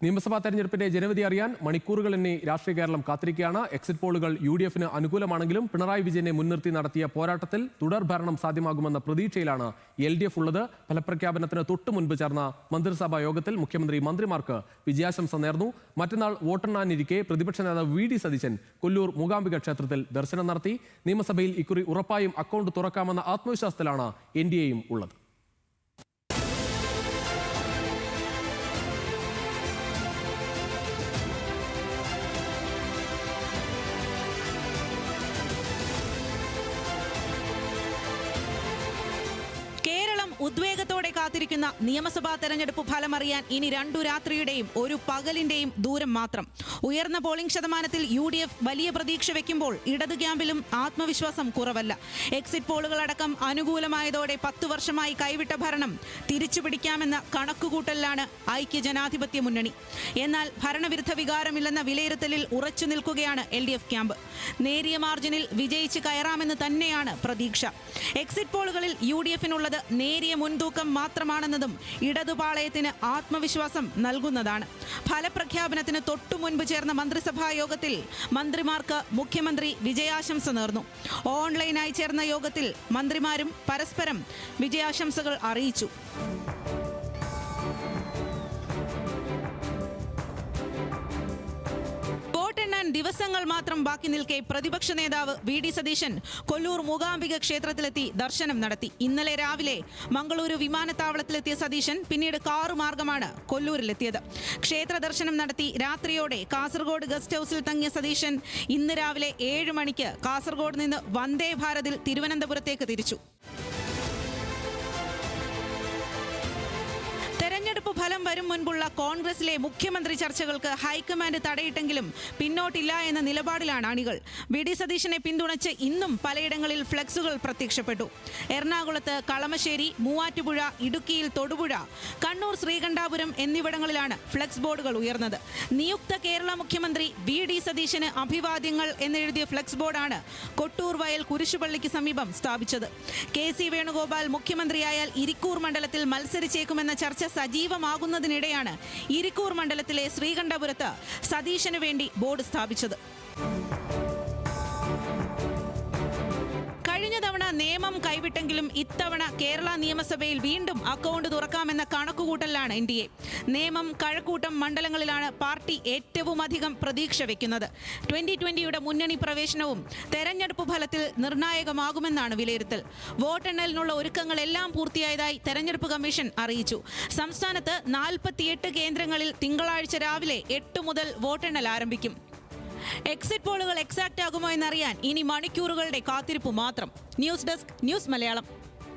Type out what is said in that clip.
നിയമസഭാ തെരഞ്ഞെടുപ്പിന്റെ ജനവിധി അറിയാൻ മണിക്കൂറുകൾ എന്നെ രാഷ്ട്രീയ കേരളം കാത്തിരിക്കുകയാണ്. എക്സിറ്റ് പോളുകൾ UDF-ന് അനുകൂലമാണെങ്കിലും പിണറായി വിജയനെ മുൻനിർത്തി നടത്തിയ പോരാട്ടത്തിൽ തുടർ ഭരണം സാധ്യമാകുമെന്ന പ്രതീക്ഷയിലാണ് LDF ഉള്ളത്. ഫലപ്രഖ്യാപനത്തിന് തൊട്ടു മുൻപ് ചേർന്ന മന്ത്രിസഭാ യോഗത്തിൽ മുഖ്യമന്ത്രി മന്ത്രിമാർക്ക് വിജയാശംസ നേർന്നു. മറ്റന്നാൾ വോട്ടെണ്ണാനിരിക്കെ പ്രതിപക്ഷ നേതാവ് VD സതീശൻ കൊല്ലൂർ മൂകാംബിക ക്ഷേത്രത്തിൽ ദർശനം നടത്തി. നിയമസഭയിൽ ഇക്കുറി ഉറപ്പായും അക്കൗണ്ട് തുറക്കാമെന്ന ആത്മവിശ്വാസത്തിലാണ് NDAയും ഉള്ളത്. ഉദ്വേഗത്തോടെ കാത്തിരിക്കുന്ന നിയമസഭാ തെരഞ്ഞെടുപ്പ് ഫലമറിയാൻ ഇനി 2 രാത്രിയുടെയും 1 പകലിന്റെയും ദൂരം മാത്രം. ഉയർന്ന പോളിംഗ് ശതമാനത്തിൽ UDF വലിയ പ്രതീക്ഷ വെക്കുമ്പോൾ ഇടതു ക്യാമ്പിലും ആത്മവിശ്വാസം കുറവല്ല. എക്സിറ്റ് പോളുകളടക്കം അനുകൂലമായതോടെ 10 വർഷമായി കൈവിട്ട ഭരണം തിരിച്ചുപിടിക്കാമെന്ന കണക്കുകൂട്ടലിലാണ് ഐക്യജനാധിപത്യ മുന്നണി. എന്നാൽ ഭരണവിരുദ്ധ വികാരമില്ലെന്ന വിലയിരുത്തലിൽ ഉറച്ചു നിൽക്കുകയാണ് LDF ക്യാമ്പ്. നേരിയ മാർജിനിൽ വിജയിച്ച് കയറാമെന്ന് തന്നെയാണ് പ്രതീക്ഷ. എക്സിറ്റ് പോളുകളിൽ UDF-നുള്ളത് നേരിയ മുൻതൂക്കം മാത്രമാണെന്നതും ഇടതുപാളയത്തിന് ആത്മവിശ്വാസം നൽകുന്നതാണ്. ഫലപ്രഖ്യാപനത്തിന് തൊട്ടു മുൻപ് ചേർന്ന മന്ത്രിസഭാ യോഗത്തിൽ മന്ത്രിമാർക്ക് മുഖ്യമന്ത്രി വിജയാശംസ നേർന്നു. ഓൺലൈനായി ചേർന്ന യോഗത്തിൽ മന്ത്രിമാരും പരസ്പരം വിജയാശംസകൾ അറിയിച്ചു. ദിവസങ്ങൾ മാത്രം ബാക്കി നിൽക്കെ പ്രതിപക്ഷ നേതാവ് VD സതീശൻ കൊല്ലൂർ മൂകാംബിക ക്ഷേത്രത്തിലെത്തി ദർശനം നടത്തി. ഇന്നലെ രാവിലെ മംഗളൂരു വിമാനത്താവളത്തിലെത്തിയ സതീശൻ പിന്നീട് കാറ് മാർഗമാണ് കൊല്ലൂരിലെത്തിയത്. ക്ഷേത്ര ദർശനം നടത്തി രാത്രിയോടെ കാസർഗോഡ് ഗസ്റ്റ് ഹൌസിൽ തങ്ങിയ സതീശൻ ഇന്ന് രാവിലെ 7 മണിക്ക് കാസർഗോഡ് നിന്ന് വന്ദേ ഭാരതിൽ തിരുവനന്തപുരത്തേക്ക് തിരിച്ചു. തെരഞ്ഞെടുപ്പ് ഫലം വരും മുൻപുള്ള കോൺഗ്രസിലെ മുഖ്യമന്ത്രി ചർച്ചകൾക്ക് ഹൈക്കമാൻഡ് തടയിട്ടെങ്കിലും പിന്നോട്ടില്ല എന്ന നിലപാടിലാണ് അണികൾ. VD സതീശനെ പിന്തുണച്ച് ഇന്നും പലയിടങ്ങളിൽ ഫ്ലെക്സുകൾ പ്രത്യക്ഷപ്പെട്ടു. എറണാകുളത്ത് കളമശ്ശേരി, മൂവാറ്റുപുഴ, ഇടുക്കിയിൽ തൊടുപുഴ, കണ്ണൂർ, ശ്രീകണ്ഠാപുരം എന്നിവിടങ്ങളിലാണ് ഫ്ലെക്സ് ബോർഡുകൾ ഉയർന്നത്. നിയുക്ത കേരള മുഖ്യമന്ത്രി VD സതീശന് അഭിവാദ്യങ്ങൾ എന്നെഴുതിയ ഫ്ലെക്സ് ബോർഡാണ് കൊട്ടൂർ വയൽ കുരിശുപള്ളിക്ക് സമീപം സ്ഥാപിച്ചത്. KC വേണുഗോപാൽ മുഖ്യമന്ത്രിയായാൽ ഇരിക്കൂർ മണ്ഡലത്തിൽ മത്സരിച്ചേക്കുമെന്ന ചർച്ച സജീവമാകുന്നതിനിടെയാണ് ഇരിക്കൂർ മണ്ഡലത്തിലെ ശ്രീകണ്ഠപുരത്ത് സതീശന് വേണ്ടി ബോർഡ് സ്ഥാപിച്ചത്. കഴിഞ്ഞ തവണ നിയമം കൈവിട്ടെങ്കിലും ഇത്തവണ കേരള നിയമസഭയിൽ വീണ്ടും അക്കൗണ്ട് തുറക്കാമെന്ന കണക്കുകൂട്ടലാണ് NDA. നേമം, കഴക്കൂട്ടം മണ്ഡലങ്ങളിലാണ് പാർട്ടി ഏറ്റവും അധികം പ്രതീക്ഷ വെക്കുന്നത്. 2020യുടെ മുന്നണി പ്രവേശനവും തെരഞ്ഞെടുപ്പ് ഫലത്തിൽ നിർണായകമാകുമെന്നാണ് വിലയിരുത്തൽ. വോട്ടെണ്ണലിനുള്ള ഒരുക്കങ്ങളെല്ലാം പൂർത്തിയായതായി തെരഞ്ഞെടുപ്പ് കമ്മീഷൻ അറിയിച്ചു. സംസ്ഥാനത്ത് 48 കേന്ദ്രങ്ങളിൽ തിങ്കളാഴ്ച രാവിലെ 8 മുതൽ വോട്ടെണ്ണൽ ആരംഭിക്കും. എക്സിറ്റ് പോളുകൾ എക്സാക്റ്റ് ആകുമോ എന്നറിയാൻ ഇനി മണിക്കൂറുകളുടെ കാത്തിരിപ്പ് മാത്രം. News desk, news Malayalam.